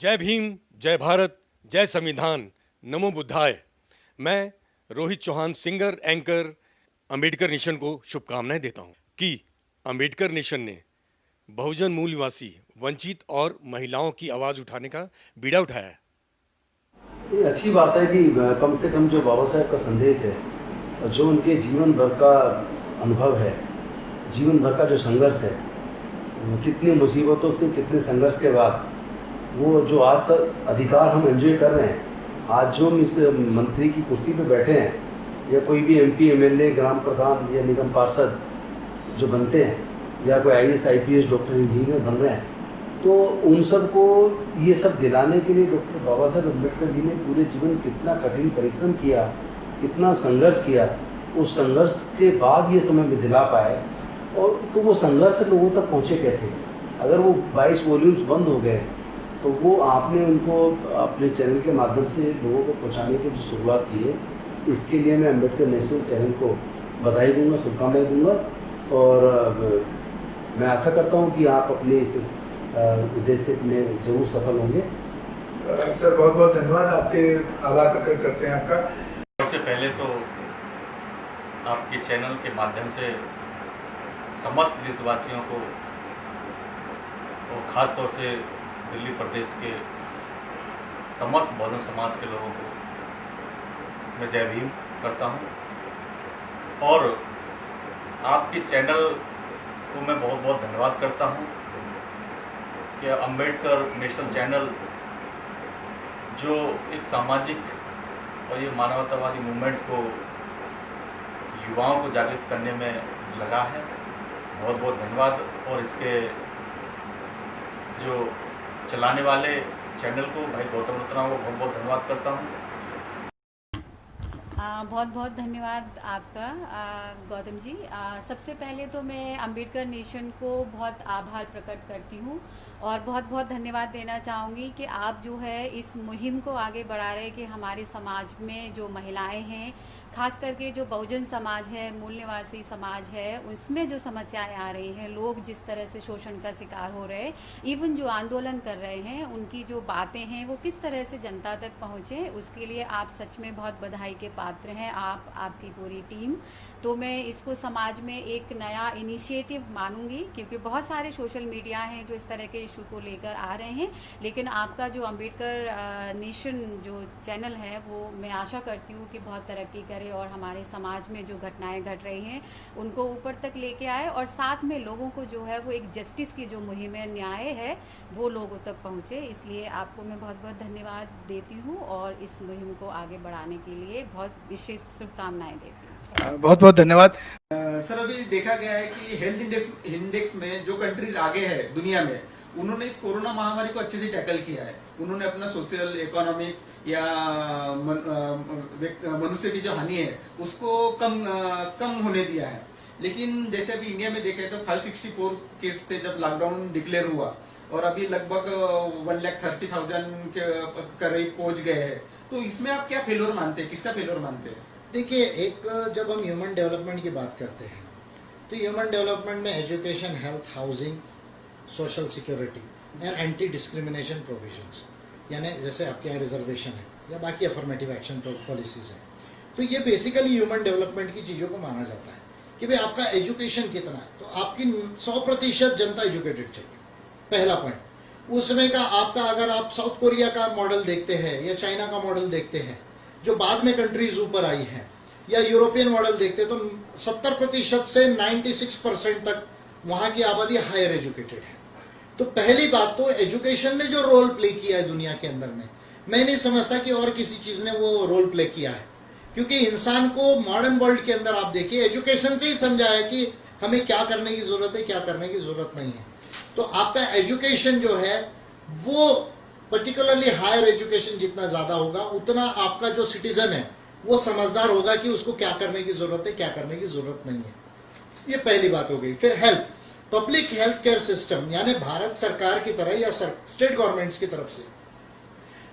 जय भीम, जय भारत, जय संविधान, नमो बुद्धाय। मैं Rohit Chauhan, singer anchor, Ambedkar nation को शुभकामनाएं देता हूं कि अंबेडकर नेशन ने बहुजन मूल निवासी, वंचित और महिलाओं की आवाज़ उठाने का बीड़ा उठाया है। ये अच्छी बात है कि कम से कम जो बाबा साहब का संदेश है, जो उनके जीवन भर का अनुभव है, जीवन भर का जो संघर्ष है, कितनी मुसीबतों से, कितने संघर्ष के बाद वो जो आज अधिकार हम एंजॉय कर रहे हैं, आज जो हम इस मंत्री की कुर्सी पे बैठे हैं, या कोई भी एमपी, एमएलए, ग्राम प्रधान या निगम पार्षद जो बनते हैं, या कोई आईएएस, आईपीएस, डॉक्टर, इंजीनियर बन रहे हैं, तो उन सब को ये सब दिलाने के लिए डॉक्टर बाबा साहब अम्बेडकर जी ने पूरे जीवन कितना कठिन परिश्रम किया, कितना संघर्ष किया। उस संघर्ष के बाद ये समय में दिला पाए, और तो वो संघर्ष लोगों तक पहुँचे कैसे? अगर वो 22 वॉल्यूम्स बंद हो गए, तो वो आपने उनको अपने चैनल के माध्यम से लोगों को पहुँचाने की जो शुरुआत की है, इसके लिए मैं अम्बेडकर नेशनल चैनल को बधाई दूंगा, शुभकामनाएं दूंगा, और मैं आशा करता हूँ कि आप अपने इस उद्देश्य में जरूर सफल होंगे। सर, बहुत बहुत धन्यवाद, आपके आभार प्रकट करते हैं आपका। सबसे पहले तो आपके चैनल के माध्यम से समस्त देशवासियों को, और ख़ास तौर से दिल्ली प्रदेश के समस्त बहुजन समाज के लोगों को मैं जय भीम करता हूं, और आपके चैनल को मैं बहुत बहुत धन्यवाद करता हूं कि अंबेडकर नेशनल चैनल जो एक सामाजिक और ये मानवतावादी मूवमेंट को, युवाओं को जागृत करने में लगा है, बहुत बहुत धन्यवाद। और इसके जो चलाने वाले चैनल को, भाई गौतम रत्ना को बहुत बहुत धन्यवाद करता हूँ। बहुत बहुत धन्यवाद आपका गौतम जी। सबसे पहले तो मैं अंबेडकर नेशन को बहुत आभार प्रकट करती हूँ और बहुत बहुत धन्यवाद देना चाहूँगी कि आप जो है इस मुहिम को आगे बढ़ा रहे कि हमारे समाज में जो महिलाएं हैं, खास करके जो बहुजन समाज है, मूल निवासी समाज है, उसमें जो समस्याएं आ रही हैं, लोग जिस तरह से शोषण का शिकार हो रहे हैं, इवन जो आंदोलन कर रहे हैं, उनकी जो बातें हैं वो किस तरह से जनता तक पहुँचे, उसके लिए आप सच में बहुत बधाई के पात्र हैं, आप, आपकी पूरी टीम। तो मैं इसको समाज में एक नया इनिशिएटिव मानूंगी, क्योंकि बहुत सारे सोशल मीडिया हैं जो इस तरह के इशू को लेकर आ रहे हैं, लेकिन आपका जो अंबेडकर नेशन जो चैनल है, वो मैं आशा करती हूँ कि बहुत तरक्की करे और हमारे समाज में जो घटनाएं घट रही हैं उनको ऊपर तक लेके आए, और साथ में लोगों को जो है वो एक जस्टिस की जो मुहिम है, न्याय है, वो लोगों तक पहुँचे। इसलिए आपको मैं बहुत बहुत धन्यवाद देती हूँ और इस मुहिम को आगे बढ़ाने के लिए बहुत विशेष शुभकामनाएं देती हूँ। बहुत बहुत धन्यवाद। सर, अभी देखा गया है कि हेल्थ इंडेक्स में जो कंट्रीज आगे है दुनिया में, उन्होंने इस कोरोना महामारी को अच्छे से टैकल किया है। उन्होंने अपना सोशल, इकोनॉमिक्स या मनुष्य की जो हानि है उसको कम होने दिया है। लेकिन जैसे अभी इंडिया में देखें तो 564 केस थे जब लॉकडाउन डिक्लेयर हुआ, और अभी लगभग 1,30,000 के करीब पहुंच गए हैं। तो इसमें आप क्या फेल्योर मानते हैं, किसका फेल्योर मानते हैं? देखिए, एक जब हम ह्यूमन डेवलपमेंट की बात करते हैं तो ह्यूमन डेवलपमेंट में education, health, housing, social security and anti discrimination provisions, यानी जैसे आपके यहाँ रिजर्वेशन है या बाकी अफर्मेटिव एक्शन पॉलिसीज है, तो ये बेसिकली ह्यूमन डेवलपमेंट की चीज़ों को माना जाता है कि भाई आपका एजुकेशन कितना है, तो आपकी 100% जनता एजुकेटेड चाहिए, पहला पॉइंट। उसमें का आपका, अगर आप साउथ कोरिया का मॉडल देखते हैं या चाइना का मॉडल देखते हैं जो बाद में कंट्रीज ऊपर आई हैं, या यूरोपियन मॉडल देखते हैं, तो 70% से 96% तक वहां की आबादी हायर एजुकेटेड है। तो पहली बात तो एजुकेशन ने जो रोल प्ले किया है दुनिया के अंदर में, मैं नहीं समझता कि और किसी चीज ने वो रोल प्ले किया है, क्योंकि इंसान को मॉडर्न वर्ल्ड के अंदर आप देखिए एजुकेशन से ही समझा है कि हमें क्या करने की जरूरत है, क्या करने की जरूरत नहीं है। तो आपका एजुकेशन जो है वो पर्टिकुलरली हायर एजुकेशन जितना ज्यादा होगा, उतना आपका जो सिटीजन है वो समझदार होगा कि उसको क्या करने की जरूरत है, क्या करने की जरूरत नहीं है। ये पहली बात हो गई। फिर health, public health care system, यानी भारत सरकार की तरह या स्टेट गवर्नमेंट्स की तरफ से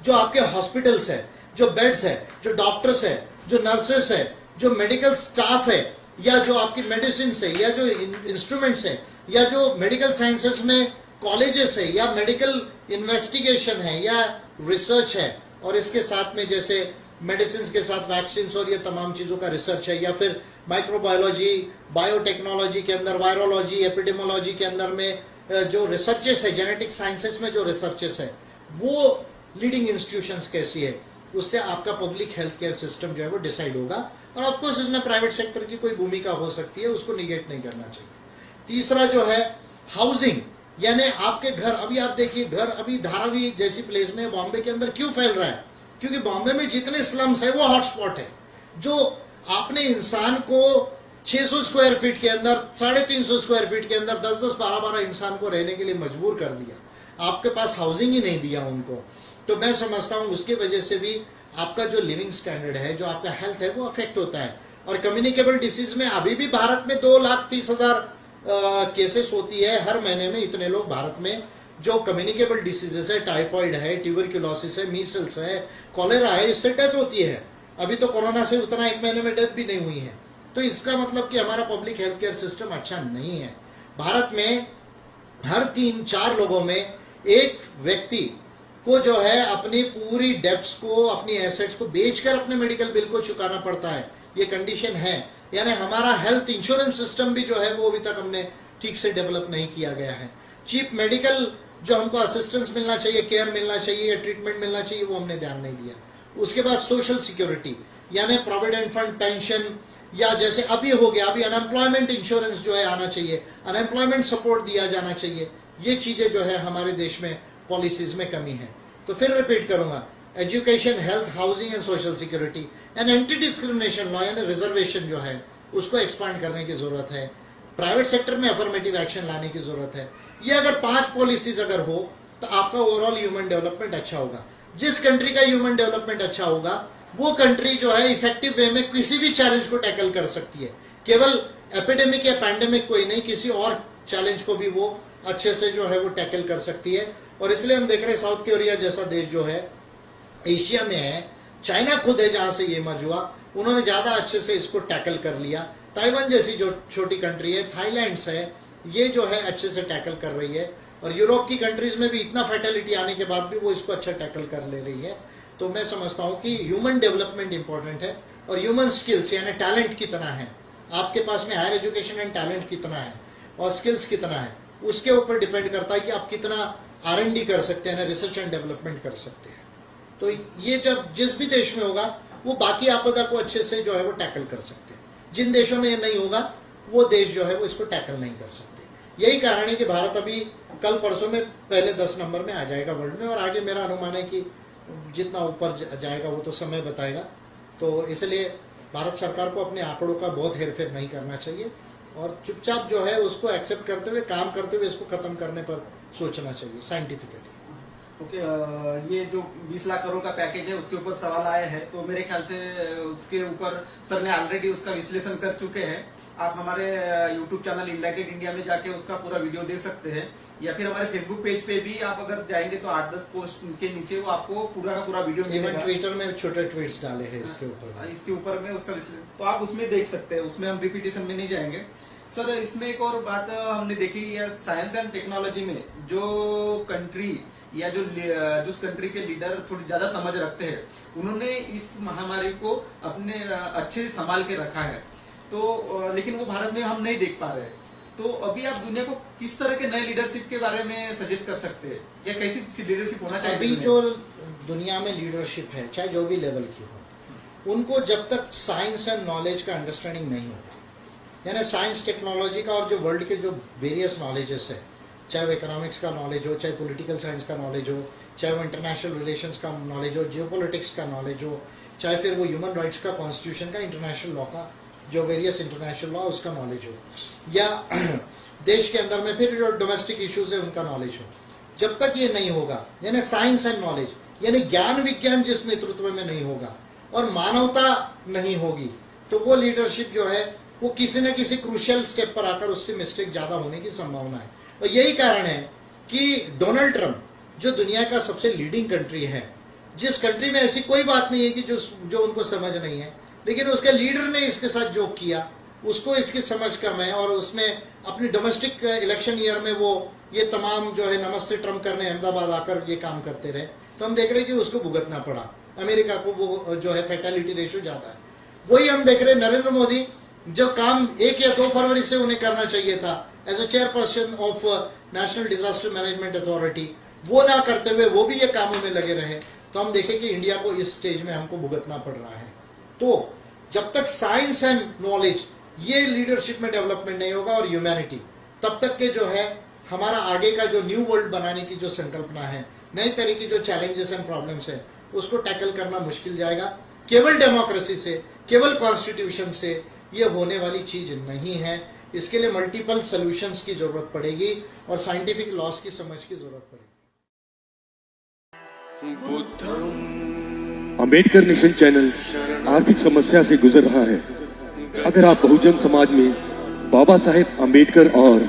जो आपके हॉस्पिटल्स है, जो बेड्स है, जो डॉक्टर्स है, जो नर्सेस है, जो मेडिकल स्टाफ है, या जो आपकी मेडिसिन है, या जो इंस्ट्रूमेंट्स है, या जो मेडिकल साइंसेस में कॉलेजेस है या मेडिकल इन्वेस्टिगेशन है या रिसर्च है, और इसके साथ में जैसे मेडिसिन के साथ वैक्सीन और ये तमाम चीजों का रिसर्च है, या फिर माइक्रोबायोलॉजी, बायोटेक्नोलॉजी के अंदर, वायरोलॉजी, एपिडेमोलॉजी के अंदर में जो रिसर्चेस है, जेनेटिक साइंसेस में जो रिसर्चेस है, वो लीडिंग इंस्टीट्यूशंस कैसी है, उससे आपका पब्लिक हेल्थ केयर सिस्टम जो है वो डिसाइड होगा। और ऑफकोर्स इसमें प्राइवेट सेक्टर की कोई भूमिका हो सकती है, उसको निगेट नहीं करना चाहिए। तीसरा जो है हाउसिंग, यानी आपके घर, अभी आप देखिए घर अभी धारावी जैसी प्लेस में बॉम्बे के अंदर क्यों फैल रहा है, क्योंकि बॉम्बे में जितने स्लम्स है वो हॉटस्पॉट है, जो आपने इंसान को 600 स्क्वायर फीट के अंदर, 350 स्क्वायर फीट के अंदर 10-10, 12-12 इंसान को रहने के लिए मजबूर कर दिया, आपके पास हाउसिंग ही नहीं दिया उनको। तो मैं समझता हूं उसकी वजह से भी आपका जो लिविंग स्टैंडर्ड है, जो आपका हेल्थ है, वो अफेक्ट होता है। और कम्युनिकेबल डिसीज में अभी भी भारत में 2,30,000 केसेस होती है हर महीने में। इतने लोग भारत में जो कम्युनिकेबल डिसीजेस है, टाइफॉइड है, ट्यूबरक्यूलोसिस है, मीसल्स है, कॉलेरा है, इससे डेथ होती है। अभी तो कोरोना से उतना एक महीने में डेथ भी नहीं हुई है। तो इसका मतलब कि हमारा पब्लिक हेल्थ केयर सिस्टम अच्छा नहीं है। भारत में हर 3-4 लोगों में एक व्यक्ति को जो है अपनी पूरी डेब्ट्स को, अपनी एसेट्स को बेचकर अपने मेडिकल बिल को चुकाना पड़ता है, ये कंडीशन है। यानी हमारा हेल्थ इंश्योरेंस सिस्टम भी जो है वो अभी तक हमने ठीक से डेवलप नहीं किया गया है। चीप मेडिकल जो हमको असिस्टेंस मिलना चाहिए, केयर मिलना चाहिए, ट्रीटमेंट मिलना चाहिए, वो हमने ध्यान नहीं दिया। उसके बाद सोशल सिक्योरिटी, यानी प्रोविडेंट फंड, पेंशन, या जैसे अभी हो गया, अभी अनएम्प्लॉयमेंट इंश्योरेंस जो है आना चाहिए, अनएम्प्लॉयमेंट सपोर्ट दिया जाना चाहिए। ये चीजें जो है हमारे देश में पॉलिसीज में कमी है। तो फिर रिपीट करूंगा, education, health, housing and social security and anti discrimination law, यानी रिजर्वेशन जो है उसको एक्सपांड करने की जरूरत है। प्राइवेट सेक्टर में अफर्मेटिव एक्शन लाने की जरूरत है। ये अगर 5 पॉलिसीज अगर हो तो आपका ओवरऑल ह्यूमन डेवलपमेंट अच्छा होगा। जिस कंट्री का ह्यूमन डेवलपमेंट अच्छा होगा वो कंट्री जो है इफेक्टिव वे में किसी भी चैलेंज को टैकल कर सकती है। केवल एपिडेमिक या पैंडेमिक कोई नहीं, किसी और चैलेंज को भी वो अच्छे से जो है वो टैकल कर सकती है। और इसलिए हम देख रहे हैं साउथ कोरिया जैसा देश जो है एशिया में है, चाइना खुद है जहां से ये इमर्ज हुआ, उन्होंने ज्यादा अच्छे से इसको टैकल कर लिया। ताइवान जैसी जो छोटी कंट्री है, थाईलैंड है, ये जो है अच्छे से टैकल कर रही है। और यूरोप की कंट्रीज में भी इतना फैटेलिटी आने के बाद भी वो इसको अच्छा टैकल कर ले रही है। तो मैं समझता हूं कि ह्यूमन डेवलपमेंट इंपॉर्टेंट है और ह्यूमन स्किल्स यानी टैलेंट कितना है आपके पास में, हायर एजुकेशन एंड टैलेंट कितना है और स्किल्स कितना है, उसके ऊपर डिपेंड करता है कि आप कितना R&D कर सकते हैं, रिसर्च एंड डेवलपमेंट कर सकते हैं। तो ये जब जिस भी देश में होगा वो बाकी आपदा को अच्छे से जो है वो टैकल कर सकते हैं। जिन देशों में ये नहीं होगा वो देश जो है वो इसको टैकल नहीं कर सकते। यही कारण है कि भारत अभी कल परसों में पहले 10 नंबर में आ जाएगा वर्ल्ड में, और आगे मेरा अनुमान है कि जितना ऊपर जाएगा वो तो समय बताएगा। तो इसलिए भारत सरकार को अपने आंकड़ों का बहुत हेरफेर नहीं करना चाहिए और चुपचाप जो है उसको एक्सेप्ट करते हुए, काम करते हुए इसको खत्म करने पर सोचना चाहिए साइंटिफिकली। ओके, ये जो 20 लाख करोड़ का पैकेज है उसके ऊपर सवाल आए हैं, तो मेरे ख्याल से उसके ऊपर सर ने ऑलरेडी उसका विश्लेषण कर चुके हैं। आप हमारे यूट्यूब चैनल इनलाइटेड इंडिया में जाके उसका पूरा वीडियो देख सकते हैं, या फिर हमारे फेसबुक पेज पे भी आप अगर जाएंगे तो 8-10 पोस्ट के नीचे वो आपको पूरा का पूरा वीडियो मिलेगा। इवन ट्विटर में छोटे ट्वीट्स डाले हैं इसके ऊपर में उसका विश्लेषण, तो आप उसमें देख सकते हैं, उसमें हम रिपीटेशन में नहीं जाएंगे। सर इसमें एक और बात हमने देखी है, साइंस एंड टेक्नोलॉजी में जो कंट्री या जिस कंट्री के लीडर थोड़ी ज्यादा समझ रखते हैं, उन्होंने इस महामारी को अपने अच्छे से संभाल के रखा है। तो लेकिन वो भारत में हम नहीं देख पा रहे। तो अभी आप दुनिया को किस तरह के नए लीडरशिप के बारे में सजेस्ट कर सकते हैं, या कैसी लीडरशिप होना चाहिए? अभी जो दुनिया में लीडरशिप है, चाहे जो भी लेवल की हो, उनको जब तक साइंस एंड नॉलेज का अंडरस्टैंडिंग नहीं होगा, यानी साइंस टेक्नोलॉजी का और जो वर्ल्ड के जो वेरियस नॉलेजेस है, चाहे वो इकोनॉमिक्स का नॉलेज हो, चाहे पॉलिटिकल साइंस का नॉलेज हो, चाहे वो इंटरनेशनल रिलेशंस का नॉलेज हो, जियोपॉलिटिक्स का नॉलेज हो, चाहे फिर वो ह्यूमन राइट्स का, कॉन्स्टिट्यूशन का, इंटरनेशनल लॉ का, जो वेरियस इंटरनेशनल लॉ उसका नॉलेज हो, या देश के अंदर में फिर जो डोमेस्टिक इश्यूज है उनका नॉलेज हो, जब तक ये नहीं होगा, यानी साइंस एंड नॉलेज यानी ज्ञान विज्ञान जिस नेतृत्व में नहीं होगा और मानवता नहीं होगी, तो वो लीडरशिप जो है वो किसी न किसी क्रूशियल स्टेप पर आकर उससे मिस्टेक ज्यादा होने की संभावना है। और यही कारण है कि डोनाल्ड ट्रंप जो दुनिया का सबसे लीडिंग कंट्री है, जिस कंट्री में ऐसी कोई बात नहीं है कि जो उनको समझ नहीं है, लेकिन उसके लीडर ने इसके साथ जोक किया, उसको इसकी समझ कम है और उसमें अपनी डोमेस्टिक इलेक्शन ईयर में वो ये तमाम जो है नमस्ते ट्रम्प करने अहमदाबाद आकर ये काम करते रहे, तो हम देख रहे हैं कि उसको भुगतना पड़ा। अमेरिका को वो जो है फैटेलिटी रेशियो ज्यादा है। वही हम देख रहे हैं नरेंद्र मोदी, जो काम 1 या 2 फरवरी से उन्हें करना चाहिए था as a chairperson of national disaster management authority, वो ना करते हुए वो भी ये कामों में लगे रहे। तो हम देखें कि इंडिया को इस स्टेज में हमको भुगतना पड़ रहा है। तो जब तक साइंस एंड नॉलेज ये लीडरशिप में डेवलपमेंट नहीं होगा और ह्यूमैनिटी, तब तक के जो है हमारा आगे का जो न्यू वर्ल्ड बनाने की जो संकल्पना है, नई तरह की जो चैलेंजेस एंड प्रॉब्लम्स है, उसको टैकल करना मुश्किल जाएगा। केवल डेमोक्रेसी से, केवल कॉन्स्टिट्यूशन से ये होने वाली चीज नहीं है। इसके लिए मल्टीपल सॉल्यूशंस की जरूरत पड़ेगी और साइंटिफिक लॉस की समझ की जरूरत पड़ेगी। अंबेडकर नेशन चैनल आर्थिक समस्या से गुजर रहा है। अगर आप बहुजन समाज में बाबा साहेब अंबेडकर और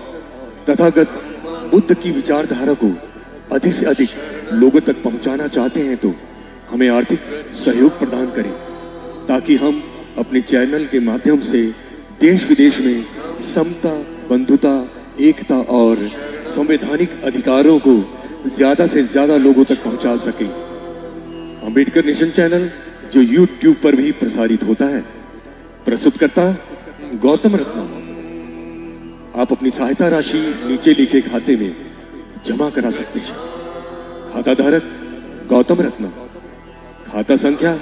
तथागत बुद्ध की विचारधारा को अधिक से अधिक लोगों तक पहुंचाना चाहते हैं तो हमें आर्थिक सहयोग प्रदान करें, ताकि हम अपने चैनल के माध्यम से देश विदेश में समता, बंधुता, एकता और संवैधानिक अधिकारों को ज्यादा से ज्यादा लोगों तक पहुंचा सकें। अंबेडकर नेशन चैनल जो YouTube पर भी प्रसारित होता है, प्रस्तुतकर्ता गौतम रत्नम। आप अपनी सहायता राशि नीचे लिखे खाते में जमा करा सकते हैं। खाता धारक गौतम रत्नम, खाता संख्या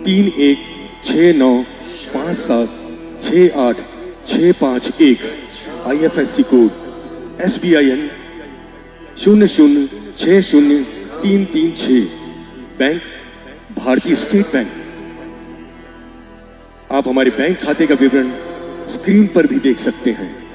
3169576865 IFSC कोड SBIN 0060336, बैंक भारतीय स्टेट बैंक। आप हमारे बैंक खाते का विवरण स्क्रीन पर भी देख सकते हैं।